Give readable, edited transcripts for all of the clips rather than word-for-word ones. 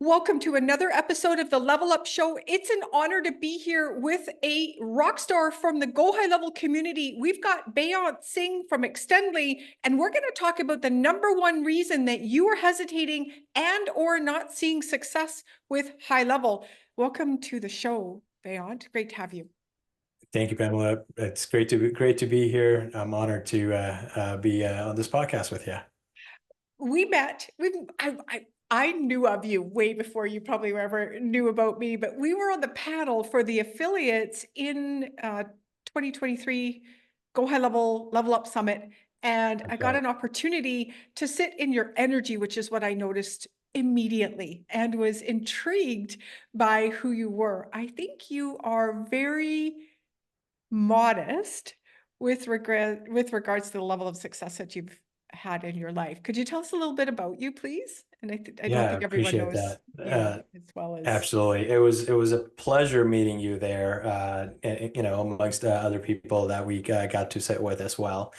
Welcome to another episode of the Level Up Show. It's an honor to be here with a rock star from the Go High Level community. We've got Beant Singh from Exentdly, and we're going to talk about the number one reason that you are hesitating and or not seeing success with high level. Welcome to the show, Beant. Great to have you. Thank you, Pamela. It's great to be here. I'm honored to be on this podcast with you. We met. I knew of you way before you probably ever knew about me, but we were on the panel for the affiliates in 2023 Go High Level Level Up Summit, and That's I got right. an opportunity to sit in your energy, which is what I noticed immediately, and was intrigued by who you were. I think you are very modest with regards to the level of success that you've had in your life. Could you tell us a little bit about you, please? And I don't Yeah, I think everyone appreciate knows that. you as well as. Absolutely. It was a pleasure meeting you there, amongst other people that we got to sit with as well.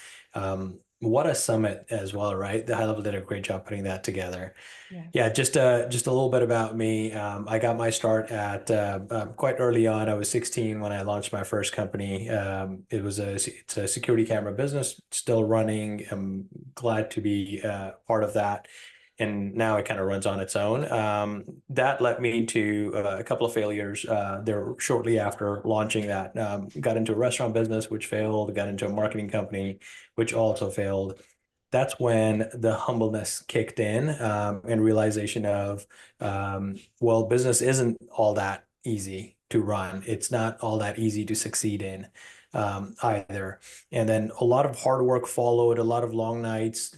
What a summit as well, right? The High Level did a great job putting that together. Yeah, Yes. just a little bit about me. I got my start at quite early on. I was 16 when I launched my first company. It's a security camera business, still running. I'm glad to be part of that. And now it kind of runs on its own. That led me to a couple of failures there shortly after launching that. Got into a restaurant business, which failed. Got into a marketing company, which also failed. That's when the humbleness kicked in, and realization of, well, business isn't all that easy to run. It's not all that easy to succeed in, either. And then a lot of hard work followed, a lot of long nights,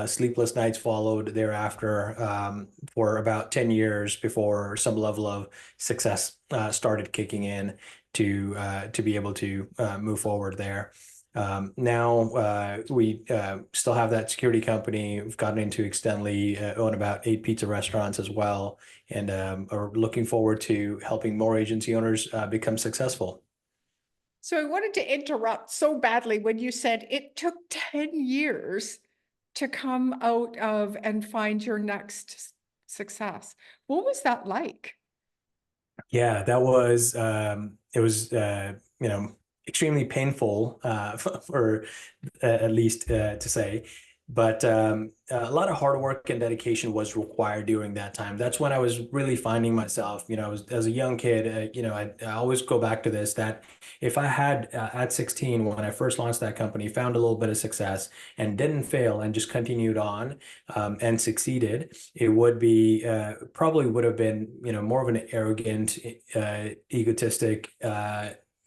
sleepless nights followed thereafter, for about 10 years before some level of success started kicking in to be able to move forward there. Now we still have that security company. We've gotten into Extendly, own about 8 pizza restaurants as well, and are looking forward to helping more agency owners become successful. So I wanted to interrupt so badly when you said it took 10 years to come out of and find your next success. What was that like? Yeah, that was it was extremely painful for at least to say, but a lot of hard work and dedication was required during that time. That's when I was really finding myself. As a young kid, I always go back to this, that if I had at 16 when I first launched that company, found a little bit of success and didn't fail and just continued on, and succeeded, it would be probably would have been more of an arrogant, egotistic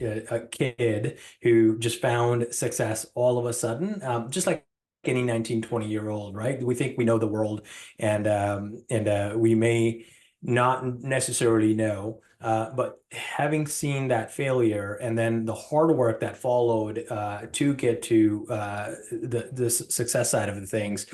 a kid who just found success all of a sudden, just like any 19, 20-year-old, right? We think we know the world, and we may not necessarily know, but having seen that failure and then the hard work that followed to get to the success side of the things,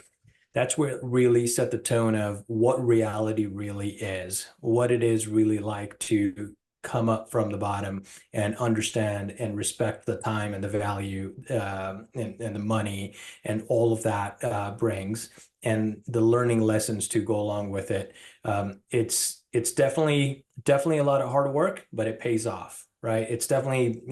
that's where it really set the tone of what reality really is, what it is really like to come up from the bottom and understand and respect the time and the value, and the money and all of that brings, and the learning lessons to go along with it. It's definitely a lot of hard work, but it pays off, right? It's definitely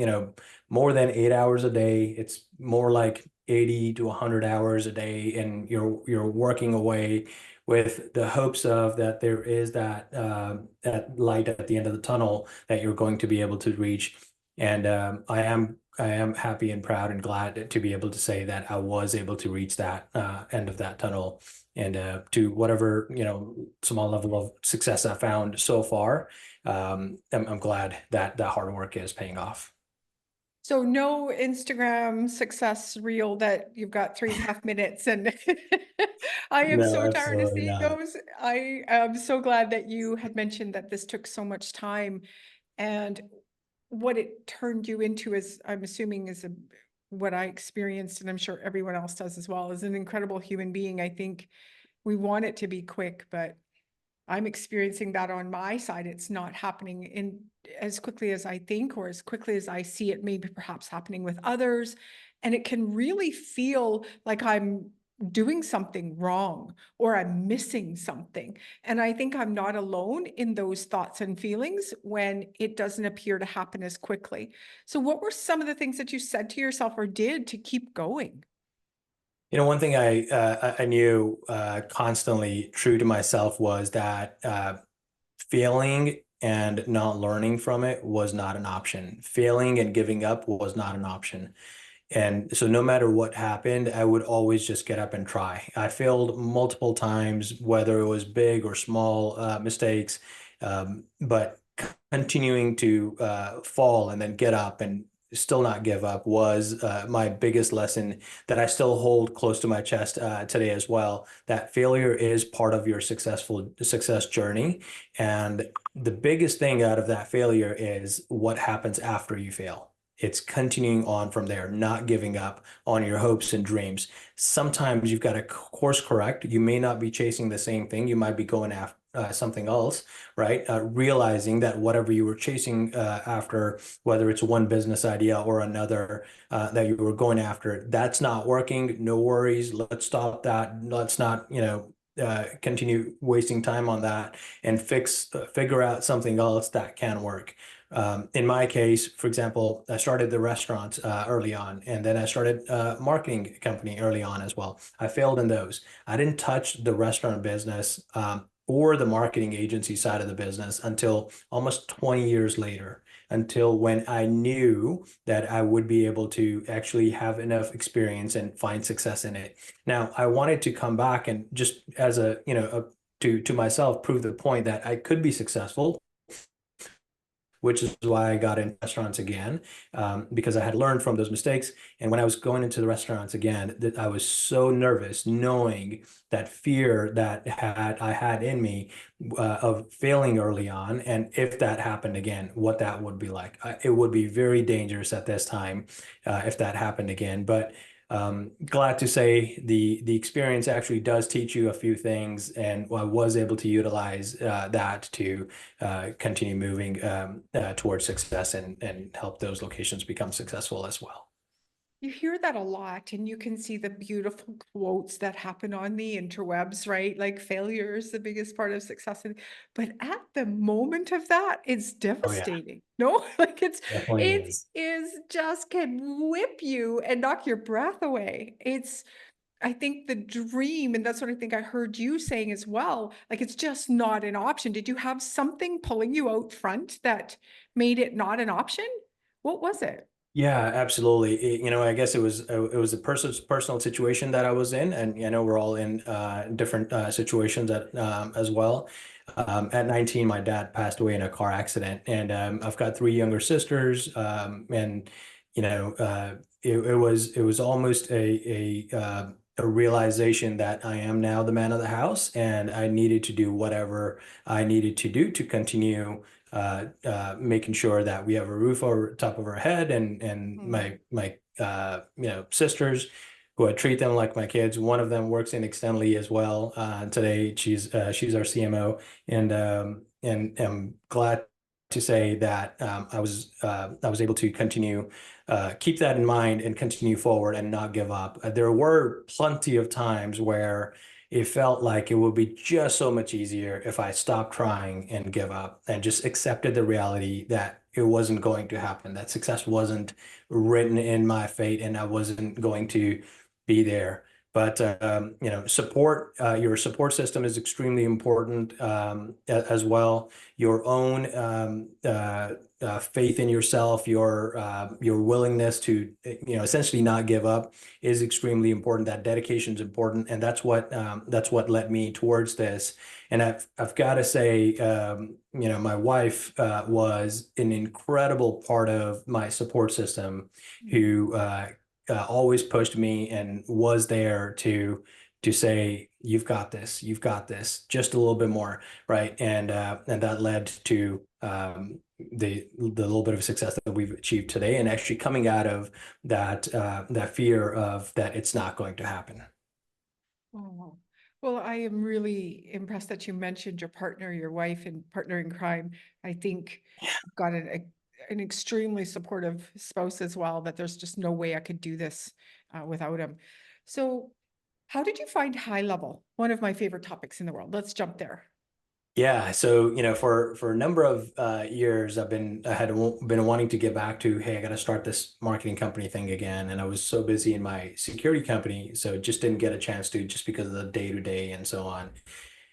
more than 8 hours a day. It's more like 80 to 100 hours a day, and you're working away with the hopes of that there is that light at the end of the tunnel that you're going to be able to reach. And I am happy and proud and glad to be able to say that I was able to reach that end of that tunnel, and to whatever small level of success I found so far. I'm glad that that hard work is paying off. So no Instagram success reel that you've got 3.5 minutes and I am No, so tired of absolutely seeing not. those. I am so glad that you had mentioned that this took so much time, and what it turned you into is, I'm assuming, what I experienced, and I'm sure everyone else does as well, is an incredible human being. I think we want it to be quick, but I'm experiencing that on my side. It's not happening in as quickly as I think, or as quickly as I see it maybe perhaps happening with others. And it can really feel like I'm doing something wrong or I'm missing something. And I think I'm not alone in those thoughts and feelings when it doesn't appear to happen as quickly. So what were some of the things that you said to yourself or did to keep going? One thing I knew constantly true to myself was that failing and not learning from it was not an option. Failing and giving up was not an option. And so no matter what happened, I would always just get up and try. I failed multiple times, whether it was big or small mistakes, but continuing to fall and then get up and still not give up was my biggest lesson that I still hold close to my chest today as well. That failure is part of your success journey. And the biggest thing out of that failure is what happens after you fail. It's continuing on from there, not giving up on your hopes and dreams. Sometimes you've got to course correct. You may not be chasing the same thing. You might be going after something else, right? Realizing that whatever you were chasing after, whether it's one business idea or another that you were going after, that's not working. No worries. Let's stop that. Let's not, continue wasting time on that and figure out something else that can work. In my case, for example, I started the restaurant early on, and then I started a marketing company early on as well. I failed in those. I didn't touch the restaurant business or the marketing agency side of the business until almost 20 years later, until when I knew that I would be able to actually have enough experience and find success in it. Now, I wanted to come back and just as to myself prove the point that I could be successful, which is why I got in restaurants again, because I had learned from those mistakes. And when I was going into the restaurants again, that I was so nervous, knowing that fear that I had in me of failing early on, and if that happened again, what that would be like. It would be very dangerous at this time if that happened again. But glad to say the experience actually does teach you a few things, and I was able to utilize that to continue moving towards success and help those locations become successful as well. You hear that a lot, and you can see the beautiful quotes that happen on the interwebs, right? Like failure is the biggest part of success. But at the moment of that, it's Oh yeah, devastating. No, like definitely it is. is just can whip you and knock your breath away. I think the dream, and that's what I think I heard you saying as well, like it's just not an option. Did you have something pulling you out front that made it not an option? What was it? Yeah, absolutely. I guess it was a personal situation that I was in, and we're all in different situations as well. At 19, my dad passed away in a car accident, and I've got three younger sisters, and it was almost a realization that I am now the man of the house, and I needed to do whatever I needed to do to continue making sure that we have a roof over top of our head, and Mm. my sisters, who I treat them like my kids. One of them works in Extendly as well. Today she's our CMO, and I'm glad to say that I was able to continue keep that in mind and continue forward and not give up. There were plenty of times where it felt like it would be just so much easier if I stopped trying and give up and just accepted the reality that it wasn't going to happen, that success wasn't written in my fate and I wasn't going to be there. But your support system is extremely important as well. Your own faith in yourself, your willingness to essentially not give up is extremely important. That dedication is important, and that's what led me towards this. And I've got to say, my wife was an incredible part of my support system, who always pushed me and was there to say, you've got this, just a little bit more, right? And that led to the little bit of success that we've achieved today, and actually coming out of that fear of that it's not going to happen. Oh, well, I am really impressed that you mentioned your partner, your wife, and partner in crime. I think you've got an extremely supportive spouse as well, that there's just no way I could do this without him. So How did you find high level? One of my favorite topics in the world. Let's jump there. Yeah, so for a number of years, been wanting to get back to, hey, I got to start this marketing company thing again, and I was so busy in my security company, so just didn't get a chance to, just because of the day to day and so on.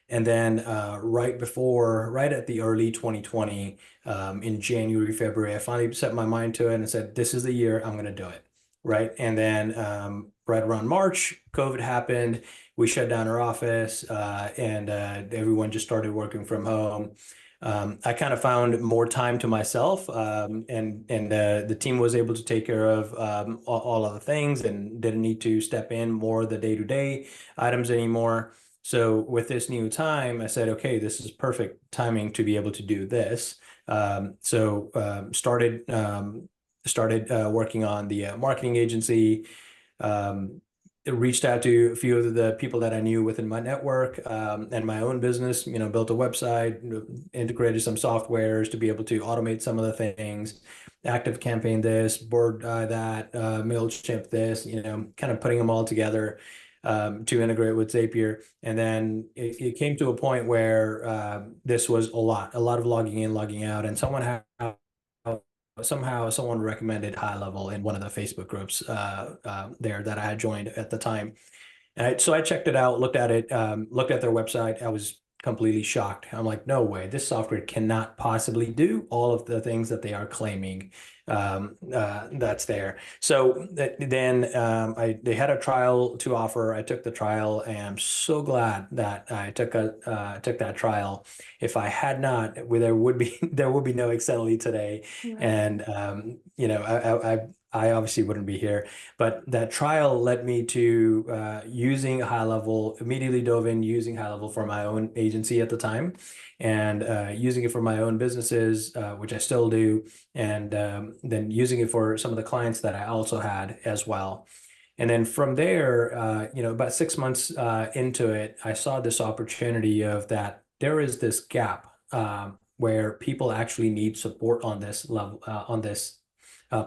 And then right at the early 2020, in January, February, I finally set my mind to it and said, this is the year I'm going to do it. Right. And then right around March, COVID happened. We shut down our office, and everyone just started working from home. I kind of found more time to myself, and the team was able to take care of all of the things and didn't need to step in more of the day-to-day items anymore. So with this new time, I said, okay, this is perfect timing to be able to do this. Started working on the marketing agency. Um, Reached out to a few of the people that I knew within my network, and my own business. Built a website, integrated some softwares to be able to automate some of the things. Active Campaign this, Board that, Mailchimp this. Kind of putting them all together to integrate with Zapier. And then it came to a point where this was a lot of logging in, logging out, and somehow someone recommended High Level in one of the Facebook groups there that I had joined at the time. So I checked it out, looked at it, looked at their website. I was completely shocked. I'm like, no way, this software cannot possibly do all of the things that they are claiming that's there. So then they had a trial to offer. I took the trial, and I'm so glad that I took that trial. If I had not, there would be there would be no Exentdly today, Right. and I obviously wouldn't be here. But that trial led me to using High Level, immediately dove in using High Level for my own agency at the time, and using it for my own businesses, which I still do, and then using it for some of the clients that I also had as well. And then from there, about 6 months into it, I saw this opportunity of that there is this gap where people actually need support on this level, on this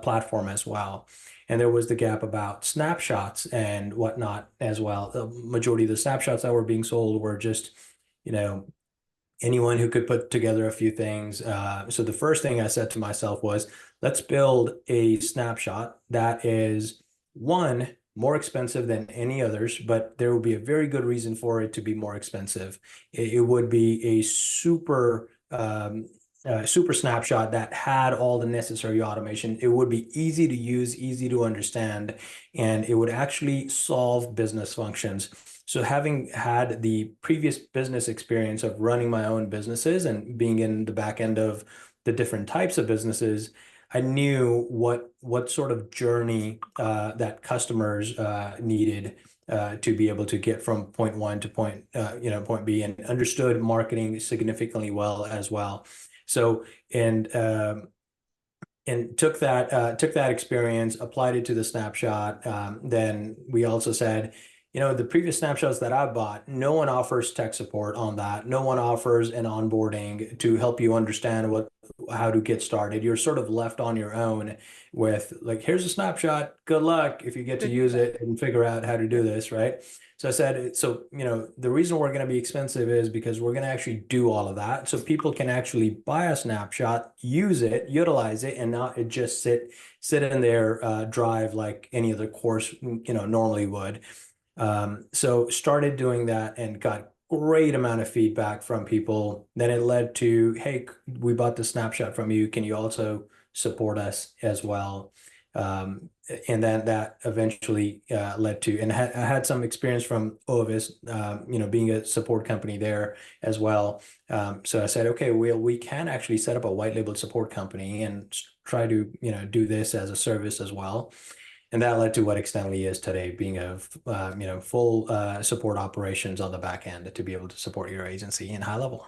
platform as well. And there was the gap about snapshots and whatnot as well. The majority of the snapshots that were being sold were just, you know, anyone who could put together a few things. So the first thing I said to myself was, let's build a snapshot that is, one, more expensive than any others, but there will be a very good reason for it to be more expensive. It would be a super snapshot that had all the necessary automation. It would be easy to use, easy to understand, and it would actually solve business functions. So having had the previous business experience of running my own businesses and being in the back end of the different types of businesses, I knew what sort of journey that customers needed to be able to get from point one to point B, and understood marketing significantly well as well. So and took that experience, applied it to the snapshot. Then we also said, the previous snapshots that I bought, no one offers tech support on that. No one offers an onboarding to help you understand how to get started. You're sort of left on your own with, like, here's a snapshot. Good luck if you get to Good. use it and figure out how to do this, right? So I said, the reason we're going to be expensive is because we're going to actually do all of that. So people can actually buy a snapshot, use it, utilize it, and not it just sit in their drive like any other course, normally would. So started doing that and got great amount of feedback from people. Then it led to, hey, we bought the snapshot from you. Can you also support us as well? And then that eventually led to, and I had some experience from Ovis, being a support company there as well. So I said, okay, we can actually set up a white labeled support company and try to, do this as a service as well. And that led to what Extendly is today, being a full support operations on the back end to be able to support your agency in High Level.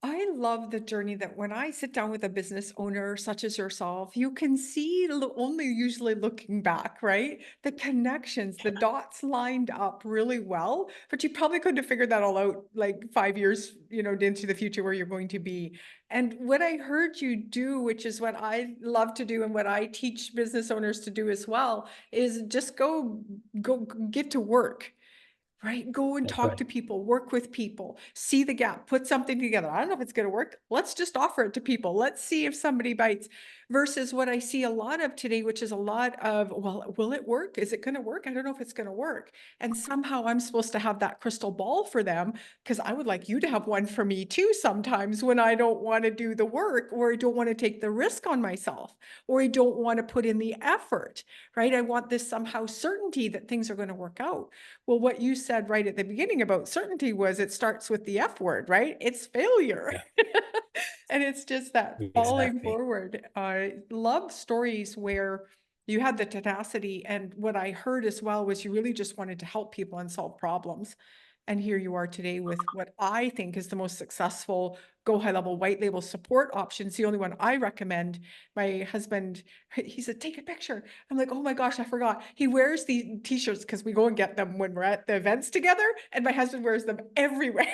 I love the journey that when I sit down with a business owner such as yourself, you can see only usually looking back, right? The connections, the dots lined up really well, but you probably couldn't have figured that all out like 5 years, into the future where you're going to be. And what I heard you do, which is what I love to do and what I teach business owners to do as well, is just go get to work. right? Go and That's talk right. to people, work with people, see the gap, put something together. I don't know if it's going to work. Let's just offer it to people. Let's see if somebody bites versus what I see a lot of today, which is a lot of, well, will it work? Is it going to work? I don't know if it's going to work. And somehow I'm supposed to have that crystal ball for them because I would like you to have one for me too sometimes when I don't want to do the work or I don't want to take the risk on myself or I don't want to put in the effort, right? I want this somehow certainty that things are going to work out. Well, what you said right at the beginning about certainty was it starts with the F word, right? It's failure. Yeah, And it's just that falling exactly. forward. I love stories where you had the tenacity. And what I heard as well was you really just wanted to help people and solve problems. And here you are today with what I think is the most successful go high level white label support option. It's the only one I recommend. My husband, he said, take a picture. I'm like, oh my gosh, I forgot. He wears these t-shirts because we go and get them when we're at the events together. And my husband wears them everywhere.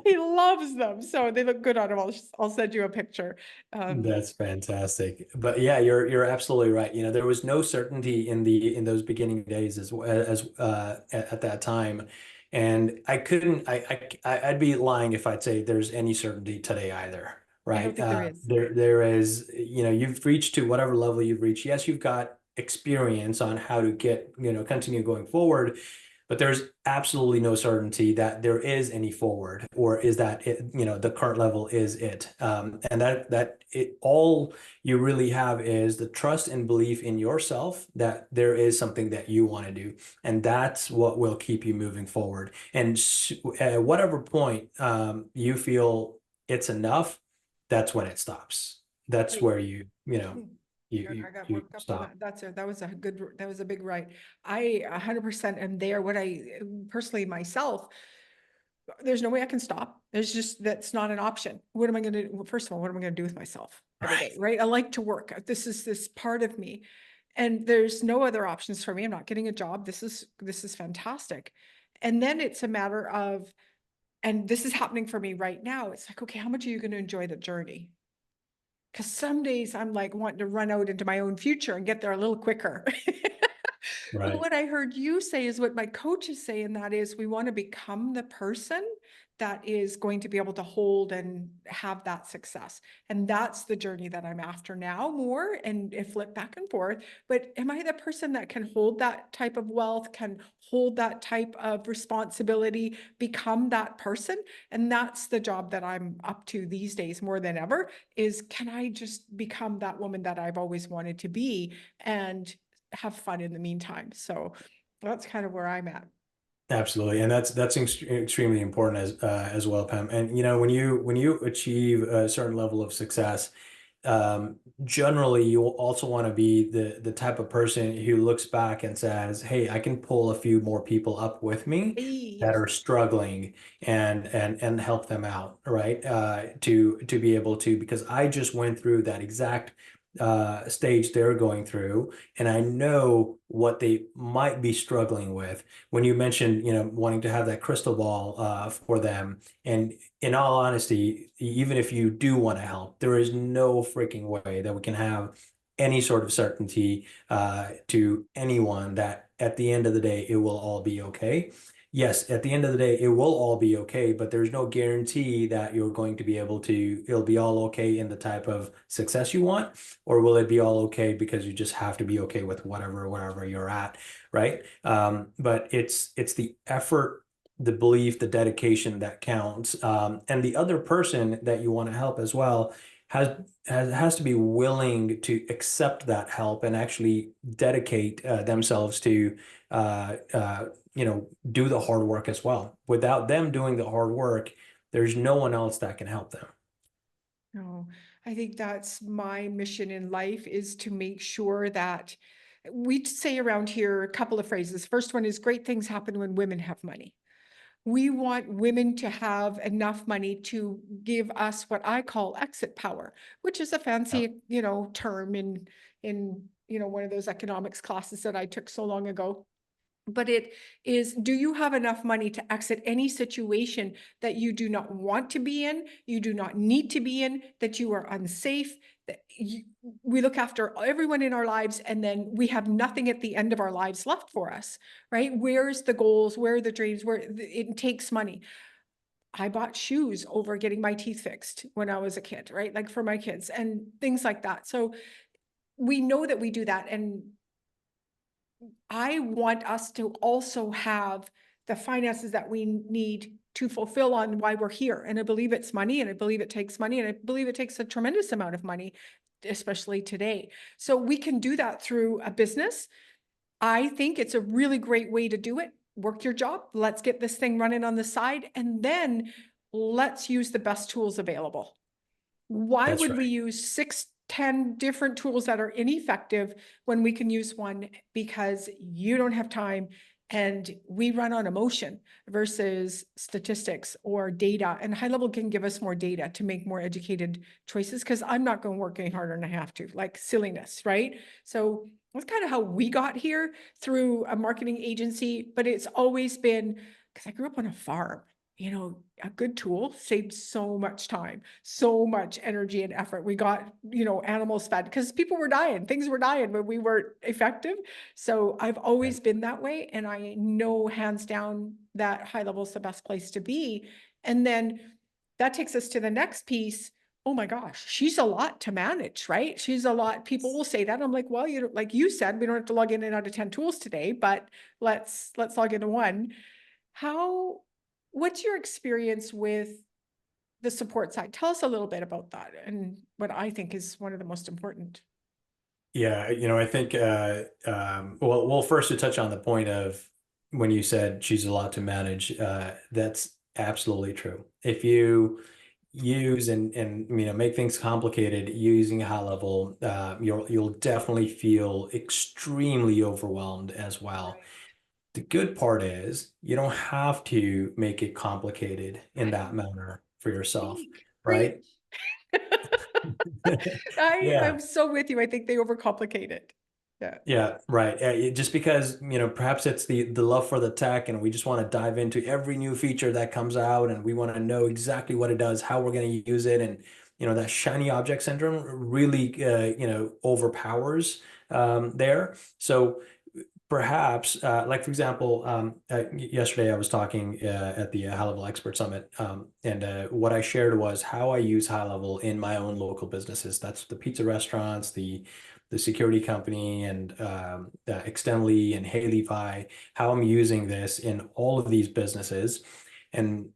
He loves them. So they look good on him. I'll send you a picture. That's fantastic. But yeah, you're absolutely right. You know, there was no certainty in those beginning days at that time. And I couldn't I'd be lying if I'd say there's any certainty today either, I don't right? think there is. There is, you know, you've reached to whatever level you've reached. Yes, you've got experience on how to get, you know, continue going forward, but there's absolutely no certainty that there is any forward or is that it, you know, the current level is it. And that it all you really have is the trust and belief in yourself that there is something that you want to do, and that's what will keep you moving forward. And at whatever point you feel it's enough, that's when it stops. That's Right. where you know Hmm. you I got you worked up on stop. that. That was a good, that was a big right. I 100% am there. What I personally myself, there's no way I can stop. There's just, that's not an option. What am I going to do? First of all, what am I going to do with myself every day? Right. Right. I like to work. This is this part of me. And there's no other options for me. I'm not getting a job. This is fantastic. And then it's a matter of, and this is happening for me right now. It's like, okay, how much are you going to enjoy the journey? Because some days I'm like wanting to run out into my own future and get there a little quicker. But Right. what I heard you say is what my coaches say, and that is we want to become the person that is going to be able to hold and have that success. And that's the journey that I'm after now more and flip back and forth. But am I the person that can hold that type of wealth, can hold that type of responsibility, become that person? And that's the job that I'm up to these days more than ever is can I just become that woman that I've always wanted to be? And have fun in the meantime. So that's kind of where I'm at. Absolutely, and that's extremely important as well, Pam. And you know, when you achieve a certain level of success, generally you also want to be the type of person who looks back and says, "Hey, I can pull a few more people up with me that Yes. are struggling and help them out, right? To be able to because I just went through that exact stage they're going through, and I know what they might be struggling with. When you mentioned, you know, wanting to have that crystal ball for them, and in all honesty, even if you do want to help, there is no freaking way that we can have any sort of certainty to anyone that at the end of the day, it will all be okay. Yes, at the end of the day, it will all be okay, but there's no guarantee that you're going to be able to, it'll be all okay in the type of success you want, or will it be all okay because you just have to be okay with whatever you're at, right? But it's the effort, the belief, the dedication that counts. And the other person that you want to help as well has to be willing to accept that help and actually dedicate themselves to you know, do the hard work as well. Without them doing the hard work, there's no one else that can help them. No, I think that's my mission in life is to make sure that we say around here a couple of phrases. First one is great things happen when women have money. We want women to have enough money to give us what I call exit power, which is a Yeah. fancy, term in one of those economics classes that I took so long ago. but it is, do you have enough money to exit any situation that you do not want to be in, you do not need to be in, that you are unsafe, that we look after everyone in our lives, and then we have nothing at the end of our lives left for us, right? Where's the goals? Where are the dreams? Where it takes money. I bought shoes over getting my teeth fixed when I was a kid, right? Like for my kids and things like that. So we know that we do that. And I want us to also have the finances that we need to fulfill on why we're here. And I believe it's money, and I believe it takes money, and I believe it takes a tremendous amount of money, especially today. So we can do that through a business. I think it's a really great way to do it. Work your job. Let's get this thing running on the side, and then let's use the best tools available. Why That's would we right. use 6, 10 different tools that are ineffective when we can use one? Because you don't have time and we run on emotion versus statistics or data. And high level can give us more data to make more educated choices, because I'm not going to work any harder than I have to, like silliness, right? So that's kind of how we got here, through a marketing agency, but it's always been because I grew up on a farm. A good tool saved so much time, so much energy and effort. We got, animals fed because people were dying, things were dying when we weren't effective. So I've Yeah. always been that way. And I know hands down that high level is the best place to be. And then that takes us to the next piece. Oh my gosh, she's a lot to manage, right? She's a lot. People will say that. I'm like, well, like you said, we don't have to log in and out of 10 tools today, but let's log into one. How, what's your experience with the support side? Tell us a little bit about that and what I think is one of the most important. Yeah, I think well, first to touch on the point of when you said she's a lot to manage, that's absolutely true. If you use and make things complicated using a high level, you'll definitely feel extremely overwhelmed as well. Right. The good part is you don't have to make it complicated in I that manner for yourself, think, right? preach. I'm Yeah. so with you. I think they overcomplicate it. Yeah. Yeah, right. Just because, perhaps it's the love for the tech and we just want to dive into every new feature that comes out and we want to know exactly what it does, how we're going to use it. And, that shiny object syndrome really, overpowers there. So perhaps, like for example, yesterday I was talking at the High Level Expert Summit, and what I shared was how I use High Level in my own local businesses. That's the pizza restaurants, the security company, and Extendly and Hey Levi. How I'm using this in all of these businesses, and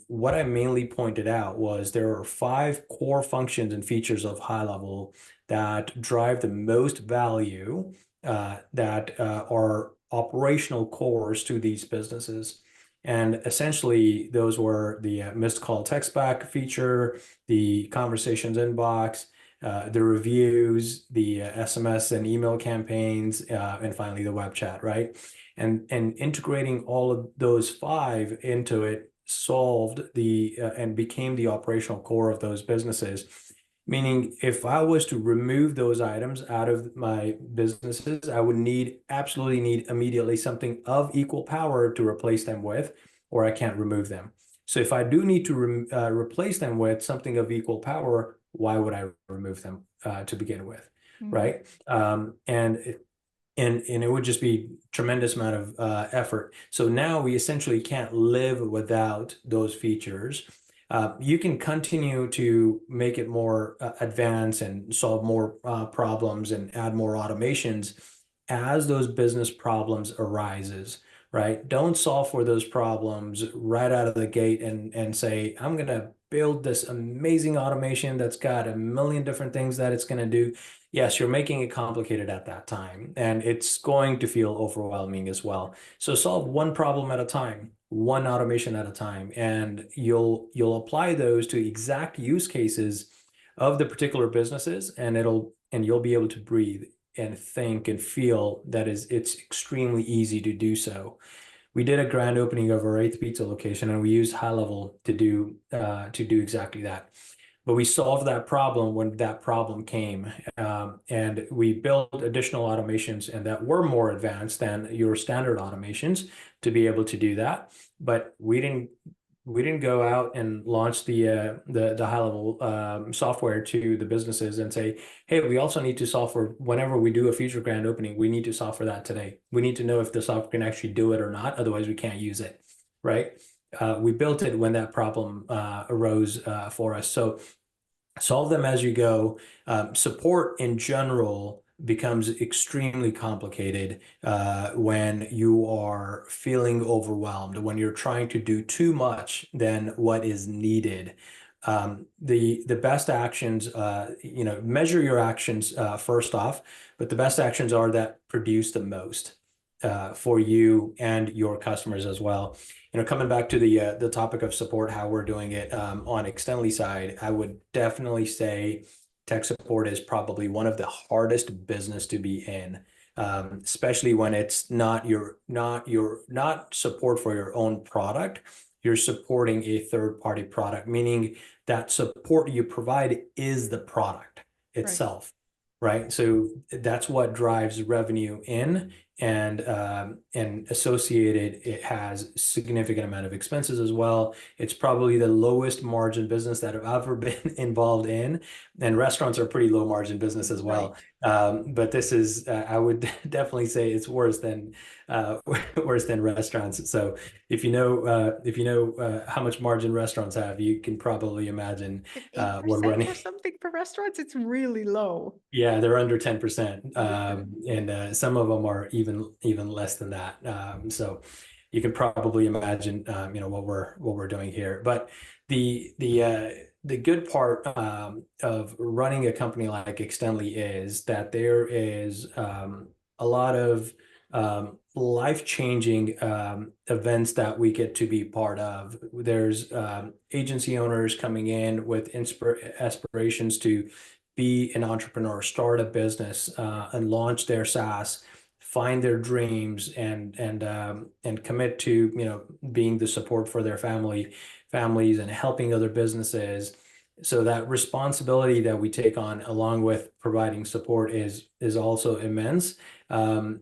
what I mainly pointed out was there are 5 core functions and features of High Level that drive the most value, that are operational cores to these businesses. And essentially, those were the missed call text back feature, the conversations inbox, the reviews, the SMS and email campaigns, and finally the web chat, right? And integrating all of those 5 into it solved and became the operational core of those businesses. Meaning, if I was to remove those items out of my businesses, I would absolutely need immediately something of equal power to replace them with, or I can't remove them. So if I do need to replace them with something of equal power, why would I remove them to begin with, Mm. right? And it would just be tremendous amount of effort. So now we essentially can't live without those features. You can continue to make it more advanced and solve more problems and add more automations as those business problems arises, right? Don't solve for those problems right out of the gate and say, I'm going to build this amazing automation that's got a million different things that it's going to do. Yes, you're making it complicated at that time, and it's going to feel overwhelming as well. So solve one problem at a time, one automation at a time, and you'll apply those to exact use cases of the particular businesses, and you'll be able to breathe and think and feel that it's extremely easy to do so. We did a grand opening of our 8th pizza location, and we used High Level to do exactly that. but we solved that problem when that problem came. And we built additional automations and that were more advanced than your standard automations to be able to do that. But we didn't go out and launch the high level software to the businesses and say, hey, we also need to solve for whenever we do a future grand opening, we need to solve for that today. We need to know if the software can actually do it or not. Otherwise, we can't use it, right? We built it when that problem arose for us. So solve them as you go. Support in general becomes extremely complicated when you are feeling overwhelmed, when you're trying to do too much than what is needed. The best actions, measure your actions first off, but the best actions are that produce the most for you and your customers as well. Coming back to the topic of support, how we're doing it on Extendly side, I would definitely say tech support is probably one of the hardest business to be in, especially when it's not support for your own product. You're supporting a third-party product, meaning that support you provide is the product Right. itself, right? So that's what drives revenue in, and associated, it has significant amount of expenses as well. It's probably the lowest margin business that I've ever been involved in, and restaurants are pretty low margin business as well. Right. But this is, I would definitely say it's worse than worse than restaurants. So if you know how much margin restaurants have, you can probably imagine Is it we're 8% running. or something for restaurants? It's really low. Yeah, they're under 10%. Yeah. And some of them are even less than that. So you can probably imagine what we're doing here. But the good part of running a company like Extendly is that there is a lot of life-changing events that we get to be part of. There's agency owners coming in with aspirations to be an entrepreneur, start a business, and launch their SaaS, find their dreams, and commit to being the support for their families and helping other businesses. So that responsibility that we take on, along with providing support, is also immense.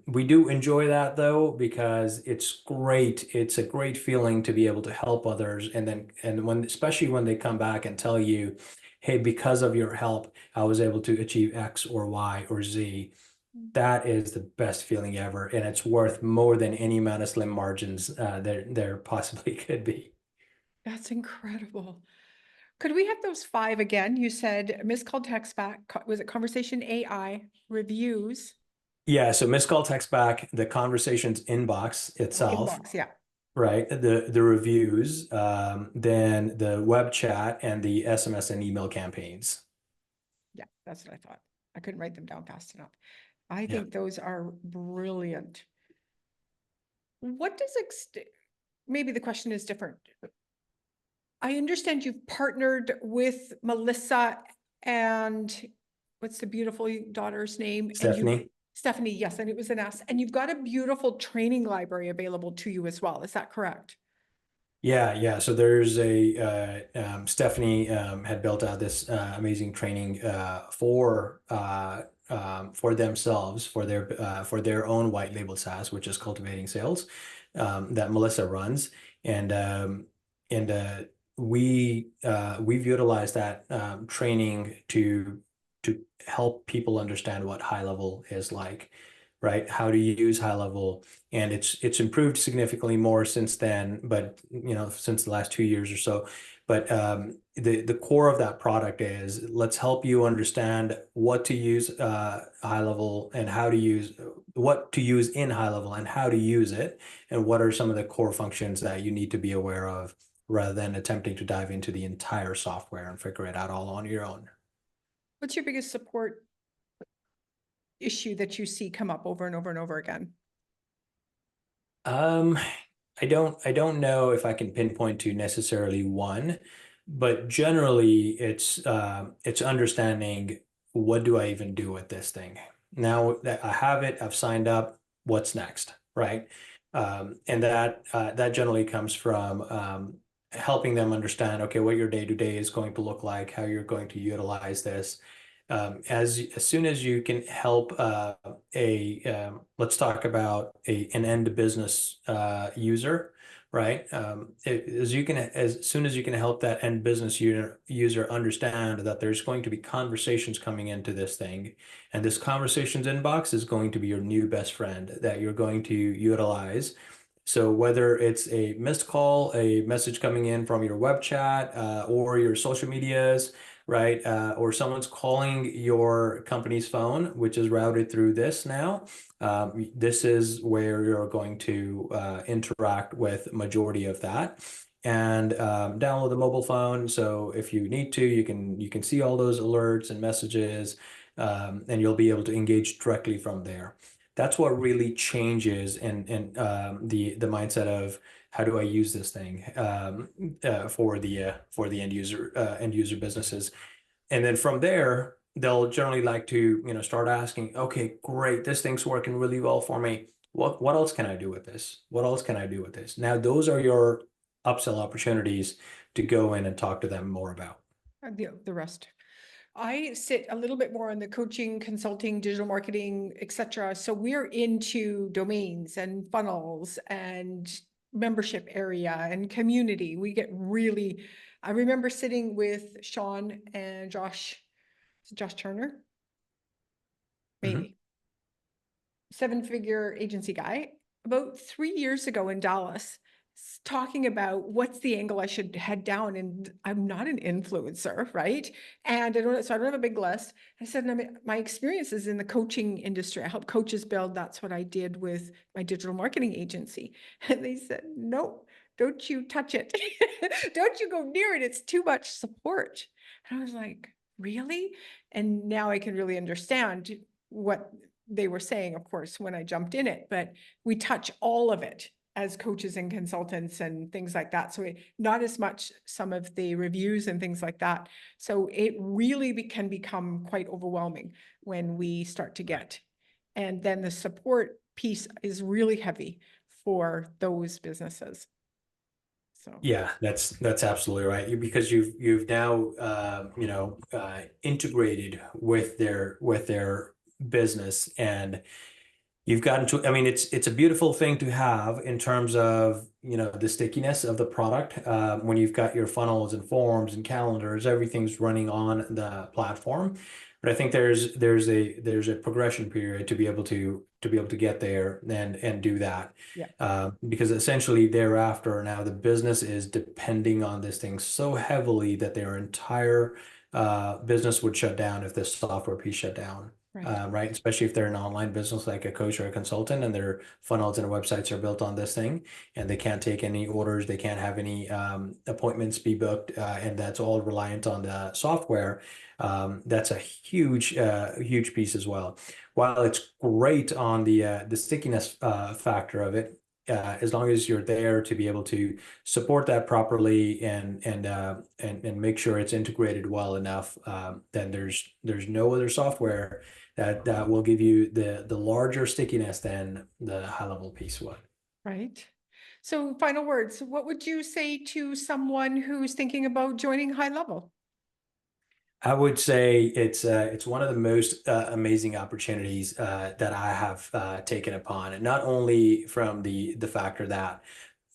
We do enjoy that though, because it's great. It's a great feeling to be able to help others, especially when they come back and tell you, hey, because of your help, I was able to achieve X or Y or Z. That is the best feeling ever, and it's worth more than any amount of slim margins there possibly could be. That's incredible. Could we have those five again? You said missed call text back, was it conversation AI, reviews, Yeah, so missed call text back, the conversations inbox itself, inbox, yeah. right? The reviews, then the web chat and the SMS and email campaigns. Yeah, that's what I thought. I couldn't write them down fast enough. I Yeah. think those are brilliant. What does maybe the question is different. I understand you've partnered with Melissa and what's the beautiful daughter's name? Stephanie? Stephanie, yes, and it was an S. And you've got a beautiful training library available to you as well. Is that correct? Yeah. So there's Stephanie had built out this amazing training for themselves, for their own white label SaaS, which is Cultivating Sales, that Melissa runs, and we've utilized that training to help people understand what high level is like, right? How to use high level, and it's improved significantly more since then, but since the last 2 years or so. But the core of that product is, let's help you understand what to use high level and how to use what to use in high level and how to use it, and what are some of the core functions that you need to be aware of, rather than attempting to dive into the entire software and figure it out all on your own. What's your biggest support issue that you see come up over and over and over again? I don't know if I can pinpoint to necessarily one, but generally it's understanding, what do I even do with this thing? Now that I have it, I've signed up, what's next, right? And that generally comes from helping them understand, okay, what your day-to-day is going to look like, how you're going to utilize this. As soon as you can help let's talk about an end business user, right? As soon as you can help that end business user understand that there's going to be conversations coming into this thing, and this conversations inbox is going to be your new best friend that you're going to utilize. So whether it's a missed call, a message coming in from your web chat, or your social medias, right? Or someone's calling your company's phone, which is routed through this now. This is where you're going to interact with majority of that. And download the mobile phone. So if you need to, you can see all those alerts and messages, and you'll be able to engage directly from there. That's what really changes the mindset of how do I use this thing for the end user businesses. And then from there, they'll generally like to, start asking, okay, great, this thing's working really well for me. What else can I do with this? What else can I do with this? Now, those are your upsell opportunities to go in and talk to them more about. The rest. I sit a little bit more on the coaching, consulting, digital marketing, etc. So we're into domains and funnels and membership area and community. We get really, I remember sitting with Sean and Josh Turner, maybe, seven-figure agency guy, about 3 years ago in Dallas, talking about what's the angle I should head down. And I'm not an influencer, right? And so I don't have a big list. I said, my experience is in the coaching industry. I help coaches build. That's what I did with my digital marketing agency. And they said, no, don't you touch it. Don't you go near it. It's too much support. And I was like, really? And now I can really understand what they were saying, of course, when I jumped in it, but we touch all of it as coaches and consultants and things like that. So not as much some of the reviews and things like that. So it really can become quite overwhelming when we start to get, and then the support piece is really heavy for those businesses. So Yeah, that's absolutely right. Because you've now integrated with their business, and you've gotten to, I mean, it's a beautiful thing to have in terms of, the stickiness of the product. When you've got your funnels and forms and calendars, everything's running on the platform. But I think there's a progression period to be able to get there and do that. yeah, Because essentially thereafter, now the business is depending on this thing so heavily that their entire business would shut down if the software piece shut down. right, Right? Especially if they're an online business like a coach or a consultant, and their funnels and websites are built on this thing, and they can't take any orders, they can't have any appointments be booked, and that's all reliant on the software. That's a huge piece as well. While it's great on the stickiness factor of it, as long as you're there to be able to support that properly and make sure it's integrated well enough, then there's no other software that will give you the larger stickiness than the high level piece would. right. So final words, what would you say to someone who's thinking about joining High Level? I would say it's one of the most amazing opportunities that I have taken upon, and not only from the factor that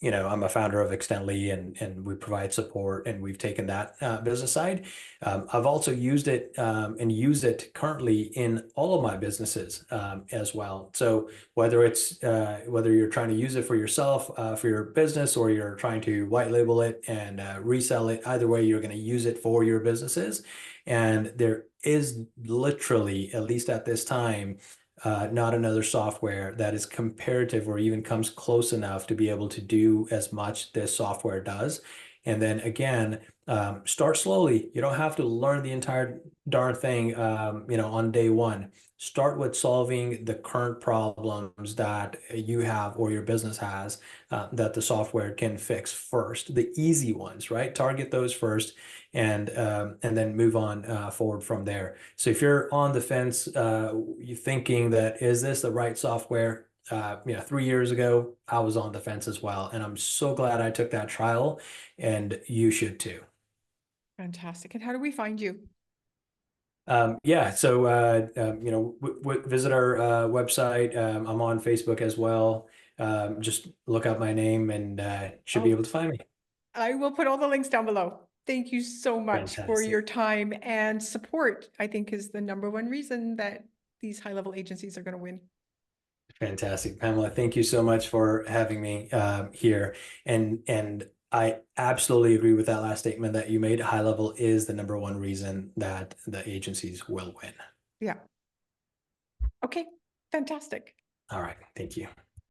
I'm a founder of Exentdly, and we provide support, and we've taken that business side. I've also used it and use it currently in all of my businesses as well. So whether you're trying to use it for yourself, for your business, or you're trying to white label it and resell it, either way, you're going to use it for your businesses. And there is literally, at least at this time, not another software that is comparative or even comes close enough to be able to do as much this software does. And then again, start slowly. You don't have to learn the entire darn thing, on day one. Start with solving the current problems that you have or your business has that the software can fix first. The easy ones, right? Target those first, and then move on forward from there. So if you're on the fence, you're thinking that is this the right software? you know, 3 years ago, I was on the fence as well, and I'm so glad I took that trial, and you should too. Fantastic. And how do we find you? Yeah, so you know, visit our website. I'm on Facebook as well. Just look up my name and should be Oh, able to find me. I will put all the links down below. Thank you so much for Fantastic. your time and support, I think is the number one reason that these high-level agencies are going to win. Fantastic, Pamela. Thank you so much for having me here. And I absolutely agree with that last statement that you made. High level is the number one reason that the agencies will win. Yeah. Okay, fantastic. All right. Thank you.